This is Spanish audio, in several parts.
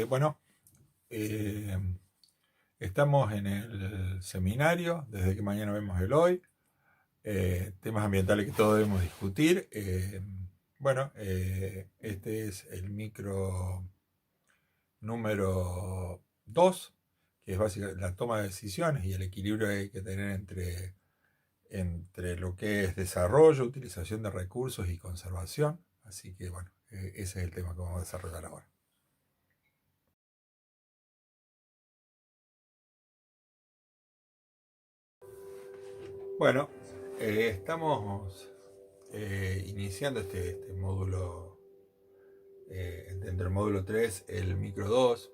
Bueno, eh, estamos en el seminario, desde que mañana vemos el hoy, temas ambientales que todos debemos discutir. Este es el micro número 2, que es básicamente la toma de decisiones y el equilibrio que hay que tener entre lo que es desarrollo, utilización de recursos y conservación. Así que bueno, ese es el tema que vamos a desarrollar ahora. Bueno, estamos iniciando este módulo, dentro del módulo 3, el micro 2,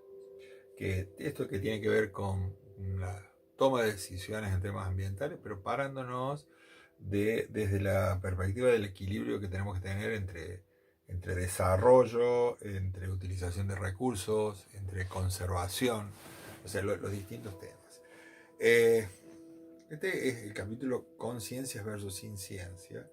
que esto que tiene que ver con la toma de decisiones en temas ambientales, pero parándonos desde la perspectiva del equilibrio que tenemos que tener entre desarrollo, entre utilización de recursos, entre conservación, o sea, los distintos temas. Este es el capítulo Conciencias versus sin ciencia.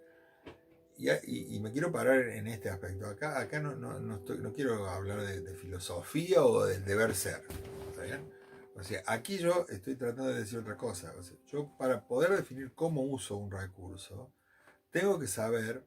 Y me quiero parar en este aspecto. Acá no quiero hablar de filosofía o del deber ser. ¿Está bien? O sea, aquí yo estoy tratando de decir otra cosa. O sea, yo para poder definir cómo uso un recurso, tengo que saber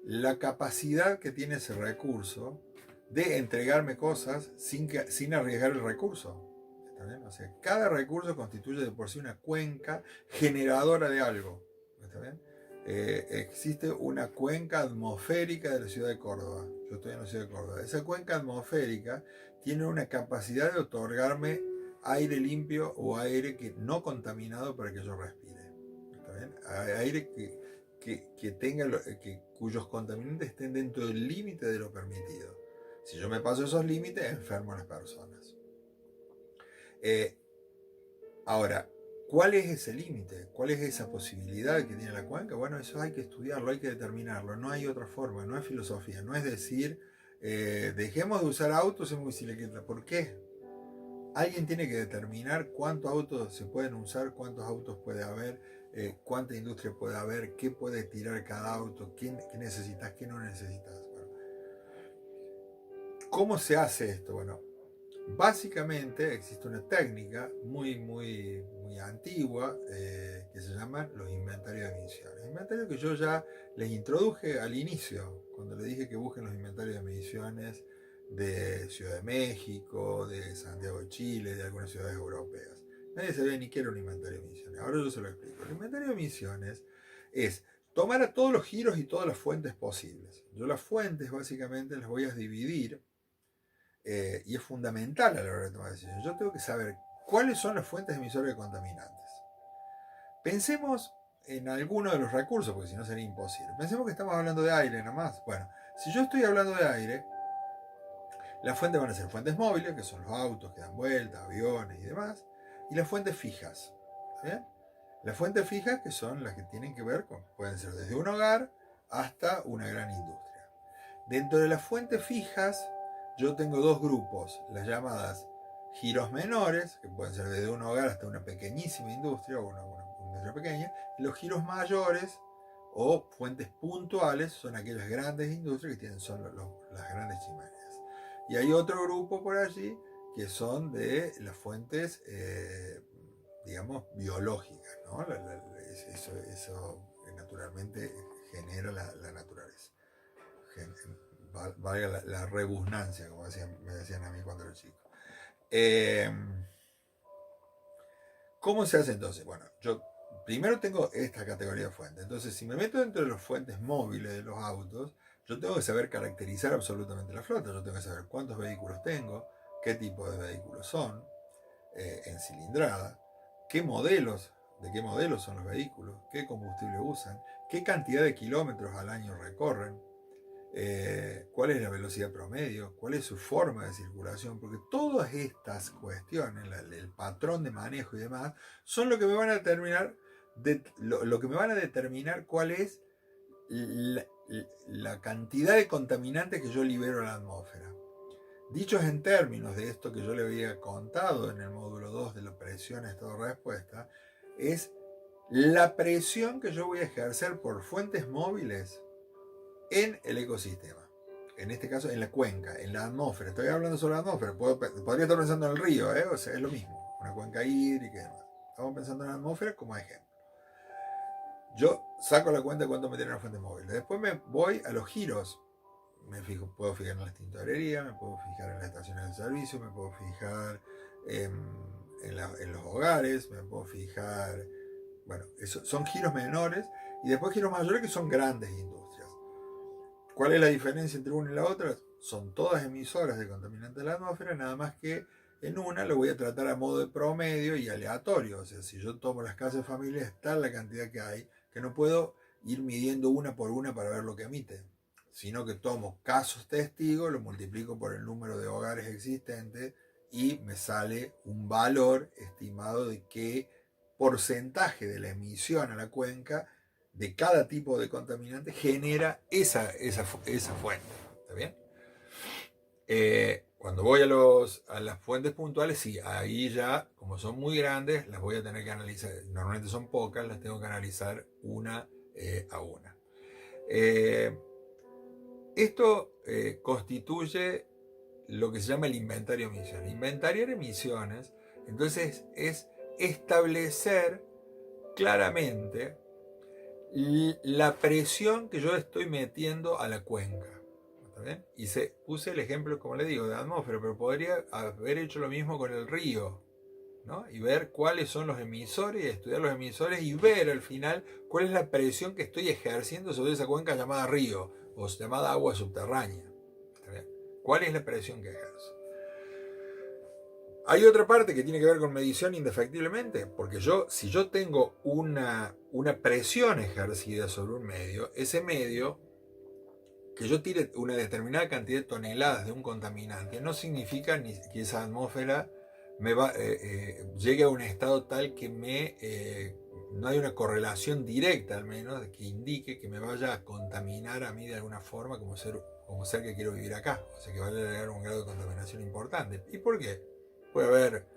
la capacidad que tiene ese recurso de entregarme cosas sin arriesgar el recurso. ¿Está bien? O sea, cada recurso constituye de por sí una cuenca generadora de algo. ¿Está bien? Existe una cuenca atmosférica de la ciudad de Córdoba. Yo estoy en la ciudad de Córdoba. Esa cuenca atmosférica tiene una capacidad de otorgarme aire limpio o aire que no contaminado para que yo respire. ¿Está bien? Aire cuyos contaminantes estén dentro del límite de lo permitido. Si yo me paso esos límites, enfermo a las personas. Ahora, ¿cuál es ese límite? ¿Cuál es esa posibilidad que tiene la cuenca? Bueno, eso hay que estudiarlo, hay que determinarlo. No hay otra forma, no es filosofía. No es decir, dejemos de usar autos en bicicleta. ¿Por qué? Alguien tiene que determinar cuántos autos se pueden usar, cuántos autos puede haber, cuánta industria puede haber, qué puede tirar cada auto, qué necesitas, qué no necesitas. Bueno, ¿cómo se hace esto? Bueno, básicamente existe una técnica muy antigua que se llama los inventarios de emisiones. Inventarios que yo ya les introduje al inicio, cuando les dije que busquen los inventarios de emisiones de Ciudad de México, de Santiago de Chile, de algunas ciudades europeas. Nadie sabía ni qué era un inventario de emisiones. Ahora yo se lo explico. El inventario de emisiones es tomar a todos los giros y todas las fuentes posibles. Yo las fuentes básicamente las voy a dividir y es fundamental a la hora de tomar decisiones. Yo tengo que saber cuáles son las fuentes emisoras de contaminantes. Pensemos en alguno de los recursos, porque si no sería imposible. Pensemos que estamos hablando de aire nomás. Bueno, si yo estoy hablando de aire, las fuentes van a ser fuentes móviles, que son los autos que dan vueltas, aviones y demás, y las fuentes fijas. ¿Bien? Las fuentes fijas, que son las que tienen que ver con, pueden ser desde un hogar hasta una gran industria. Dentro de las fuentes fijas, yo tengo dos grupos, las llamadas giros menores, que pueden ser desde un hogar hasta una pequeñísima industria o una industria pequeña, y los giros mayores o fuentes puntuales son aquellas grandes industrias que tienen son las grandes chimeneas. Y hay otro grupo por allí que son de las fuentes, digamos, biológicas, ¿no? Eso naturalmente genera la naturaleza. Valga la rebusnancia, como me decían a mí cuando era chico. ¿Cómo se hace entonces? Bueno, yo primero tengo esta categoría de fuentes. Entonces, si me meto dentro de las fuentes móviles de los autos, yo tengo que saber caracterizar absolutamente la flota. Yo tengo que saber cuántos vehículos tengo, qué tipo de vehículos son, en cilindrada, qué modelos, de qué modelos son los vehículos, qué combustible usan, qué cantidad de kilómetros al año recorren, cuál es la velocidad promedio, cuál es su forma de circulación, porque todas estas cuestiones, el patrón de manejo y demás, son lo que me van a determinar, lo que me van a determinar cuál es la cantidad de contaminantes que yo libero a la atmósfera. Dichos en términos de esto que yo le había contado en el módulo 2 de la presión estado-respuesta, es la presión que yo voy a ejercer por fuentes móviles en el ecosistema. en este caso en la cuenca, en la atmósfera. Estoy hablando sobre la atmósfera, podría estar pensando en el río, o sea, es lo mismo, una cuenca hídrica y demás. Estamos pensando en la atmósfera como ejemplo. Yo saco la cuenta de cuánto me tiene una fuente móvil. Después me voy a los giros. Puedo fijar en las tintorerías, me puedo fijar en las estaciones de servicio, me puedo fijar en los hogares, me puedo fijar. Bueno, eso son giros menores y después giros mayores que son grandes industrias. ¿Cuál es la diferencia entre una y la otra? Son todas emisoras de contaminantes de la atmósfera, nada más que en una lo voy a tratar a modo de promedio y aleatorio. O sea, si yo tomo las casas de familia, está la cantidad que hay, que no puedo ir midiendo una por una para ver lo que emite, sino que tomo casos testigos, lo multiplico por el número de hogares existentes y me sale un valor estimado de qué porcentaje de la emisión a la cuenca de cada tipo de contaminante genera esa fuente. ¿Está bien? Cuando voy a las fuentes puntuales, sí, ahí ya, como son muy grandes, las voy a tener que analizar. Normalmente son pocas, las tengo que analizar una a una. Esto constituye lo que se llama el inventario de emisiones. Inventariar emisiones, entonces, es establecer claramente la presión que yo estoy metiendo a la cuenca. ¿Está bien? Y puse el ejemplo, como le digo, de atmósfera, pero podría haber hecho lo mismo con el río, ¿no? Y ver cuáles son los emisores, y estudiar los emisores y ver al final cuál es la presión que estoy ejerciendo sobre esa cuenca llamada río o llamada agua subterránea. ¿Está bien? ¿Cuál es la presión que ejerzo? Hay otra parte que tiene que ver con medición indefectiblemente, porque si yo tengo una presión ejercida sobre un medio, ese medio, que yo tire una determinada cantidad de toneladas de un contaminante, no significa ni que esa atmósfera llegue a un estado tal que no hay una correlación directa, al menos, que indique que me vaya a contaminar a mí de alguna forma como ser que quiero vivir acá. O sea, que vaya a llegar a un grado de contaminación importante. ¿Y por qué? Puede haber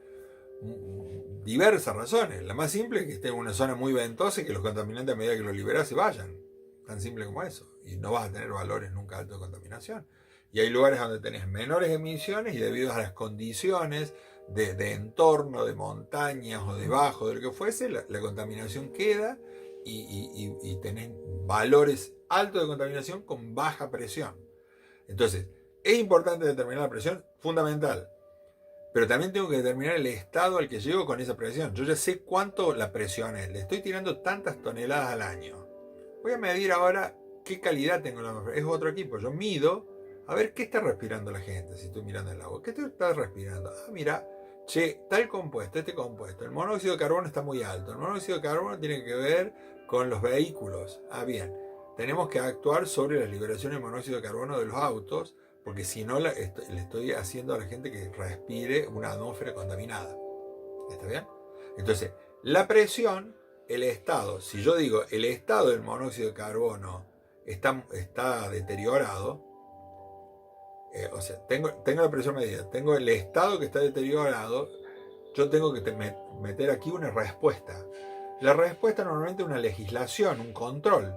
diversas razones. La más simple es que esté en una zona muy ventosa y que los contaminantes a medida que los liberas se vayan. Tan simple como eso. Y no vas a tener valores nunca altos de contaminación. Y hay lugares donde tenés menores emisiones y debido a las condiciones de entorno, de montañas o de bajo, de lo que fuese, la contaminación queda y tenés valores altos de contaminación con baja presión. Entonces, es importante determinar la presión, fundamental. Pero también tengo que determinar el estado al que llego con esa presión. Yo ya sé cuánto la presión es. Le estoy tirando tantas toneladas al año. Voy a medir ahora qué calidad tengo en la atmósfera. Es otro equipo. Yo mido a ver qué está respirando la gente si estoy mirando el agua. ¿Qué está respirando? Ah, mira, tal compuesto, este compuesto. El monóxido de carbono está muy alto. El monóxido de carbono tiene que ver con los vehículos. Ah, bien. Tenemos que actuar sobre las liberaciones de monóxido de carbono de los autos, porque si no le estoy haciendo a la gente que respire una atmósfera contaminada. ¿Está bien? Entonces, la presión, el estado, si yo digo el estado del monóxido de carbono está deteriorado, o sea, tengo la presión medida, tengo el estado que está deteriorado, yo tengo que meter aquí una respuesta. La respuesta normalmente es una legislación, un control.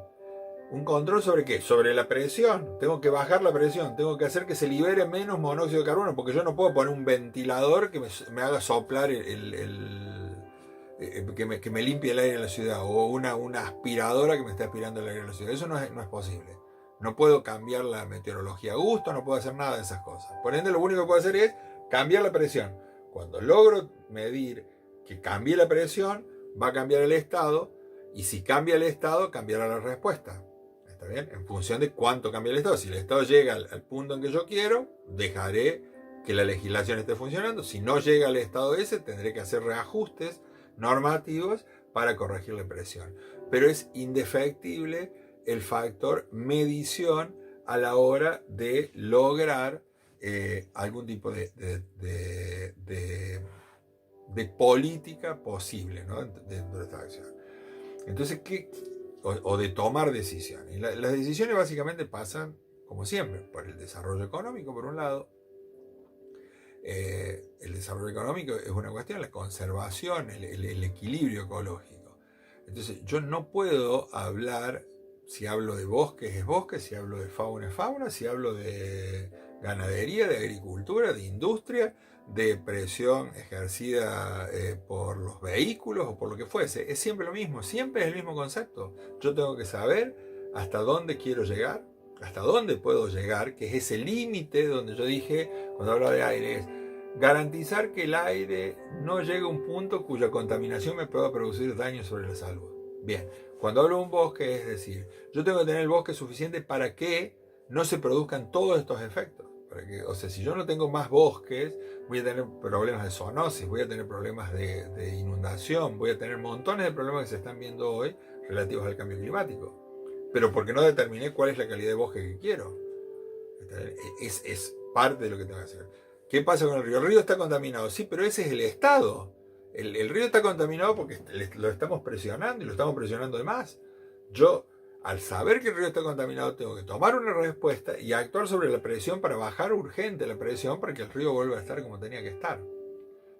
¿Un control sobre qué? Sobre la presión. Tengo que bajar la presión. Tengo que hacer que se libere menos monóxido de carbono. Porque yo no puedo poner un ventilador que me haga soplar que me limpie el aire en la ciudad. O una aspiradora que me esté aspirando el aire en la ciudad. Eso no es posible. No puedo cambiar la meteorología a gusto. No puedo hacer nada de esas cosas. Por ende, lo único que puedo hacer es cambiar la presión. Cuando logro medir que cambie la presión, va a cambiar el estado. Y si cambia el estado, cambiará la respuesta. ¿Está bien? En función de cuánto cambia el estado. Si el estado llega al punto en que yo quiero, dejaré que la legislación esté funcionando. Si no llega al estado ese, tendré que hacer reajustes normativos para corregir la presión. Pero es indefectible el factor medición a la hora de lograr algún tipo de política posible, ¿no? Dentro de esta acción. Entonces, o de tomar decisiones. Y las decisiones básicamente pasan, como siempre, por el desarrollo económico, por un lado. El desarrollo económico es una cuestión, la conservación, el equilibrio ecológico. Entonces, yo no puedo hablar Si hablo de bosques es bosque, si hablo de fauna es fauna, si hablo de ganadería, de agricultura, de industria, de presión ejercida por los vehículos o por lo que fuese. Es siempre lo mismo, siempre es el mismo concepto. Yo tengo que saber hasta dónde quiero llegar, hasta dónde puedo llegar, que es ese límite donde yo dije, cuando hablo de aire, es garantizar que el aire no llegue a un punto cuya contaminación me pueda producir daño sobre la salud. Bien, cuando hablo de un bosque, es decir, yo tengo que tener el bosque suficiente para que no se produzcan todos estos efectos. Para que, o sea, si yo no tengo más bosques, voy a tener problemas de zoonosis, voy a tener problemas de inundación, voy a tener montones de problemas que se están viendo hoy relativos al cambio climático. Pero porque no determiné cuál es la calidad de bosque que quiero. Es parte de lo que tengo que hacer. ¿Qué pasa con el río? El río está contaminado, sí, pero ese es el estado. El río está contaminado porque lo estamos presionando y lo estamos presionando de más. Yo, al saber que el río está contaminado, tengo que tomar una respuesta y actuar sobre la presión para bajar urgente la presión para que el río vuelva a estar como tenía que estar.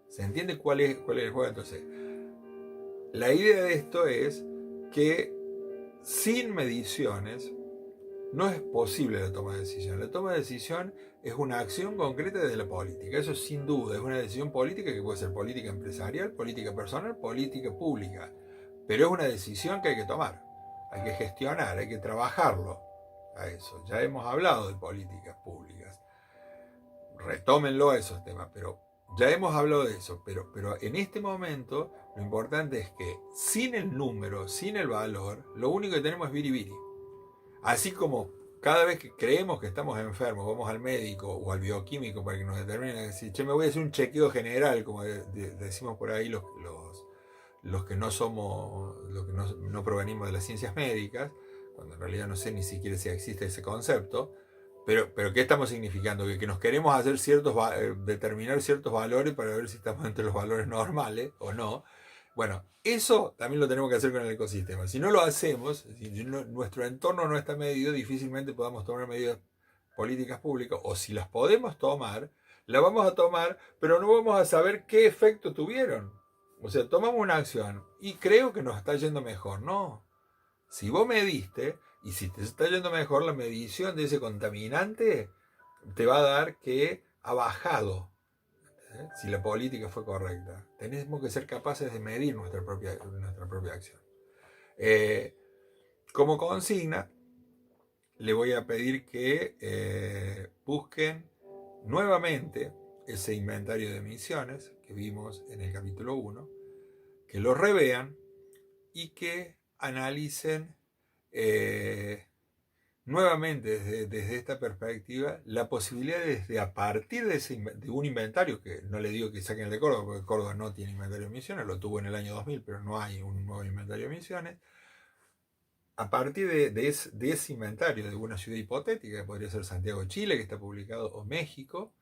¿Se entiende cuál es el juego? Entonces, la idea de esto es que sin mediciones no es posible la toma de decisión. La toma de decisión es una acción concreta de la política. Eso sin duda es una decisión política que puede ser política empresarial, política personal, política pública. Pero es una decisión que hay que tomar. Hay que gestionar, hay que trabajarlo a eso. Ya hemos hablado de políticas públicas. Retómenlo a esos temas, pero ya hemos hablado de eso. Pero en este momento lo importante es que sin el número, sin el valor, lo único que tenemos es biribiri. Así como cada vez que creemos que estamos enfermos, vamos al médico o al bioquímico para que nos determinen, decir, che, me voy a hacer un chequeo general, como decimos por ahí los que no somos, los que no provenimos de las ciencias médicas, cuando en realidad no sé ni siquiera si existe ese concepto, pero ¿qué estamos significando? Que nos queremos hacer determinar ciertos valores para ver si estamos entre los valores normales o no. Bueno, eso también lo tenemos que hacer con el ecosistema. Si no lo hacemos, si nuestro entorno no está medido, difícilmente podamos tomar medidas políticas públicas, o si las podemos tomar, las vamos a tomar, pero no vamos a saber qué efecto tuvieron. O sea, tomamos una acción y creo que nos está yendo mejor. No. Si vos mediste y si te está yendo mejor, la medición de ese contaminante te va a dar que ha bajado. Si la política fue correcta. Tenemos que ser capaces de medir nuestra propia acción. Como consigna, le voy a pedir que busquen nuevamente ese inventario de emisiones que vimos en el capítulo 1, que lo revean y que analicen nuevamente desde esta perspectiva la posibilidad de a partir de un inventario, que no le digo que saquen el de Córdoba, porque Córdoba no tiene inventario de emisiones, lo tuvo en el año 2000, pero no hay un nuevo inventario de emisiones. A partir de ese inventario de una ciudad hipotética, que podría ser Santiago de Chile, que está publicado, o México,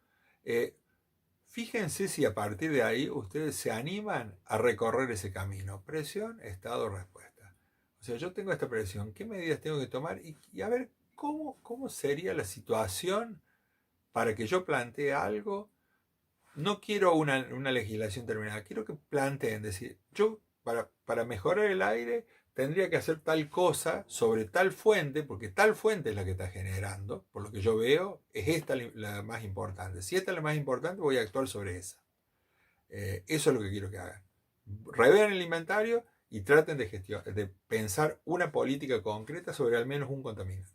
fíjense si a partir de ahí ustedes se animan a recorrer ese camino. Presión, estado, respuesta. O sea, yo tengo esta presión, ¿qué medidas tengo que tomar? Y a ver cómo sería la situación para que yo plantee algo. No quiero una legislación terminada, quiero que planteen, decir, yo para mejorar el aire tendría que hacer tal cosa sobre tal fuente, porque tal fuente es la que está generando, por lo que yo veo, es esta la más importante. Si esta es la más importante, voy a actuar sobre esa. Eso es lo que quiero que hagan. Revean el inventario y traten de pensar una política concreta sobre al menos un contaminante.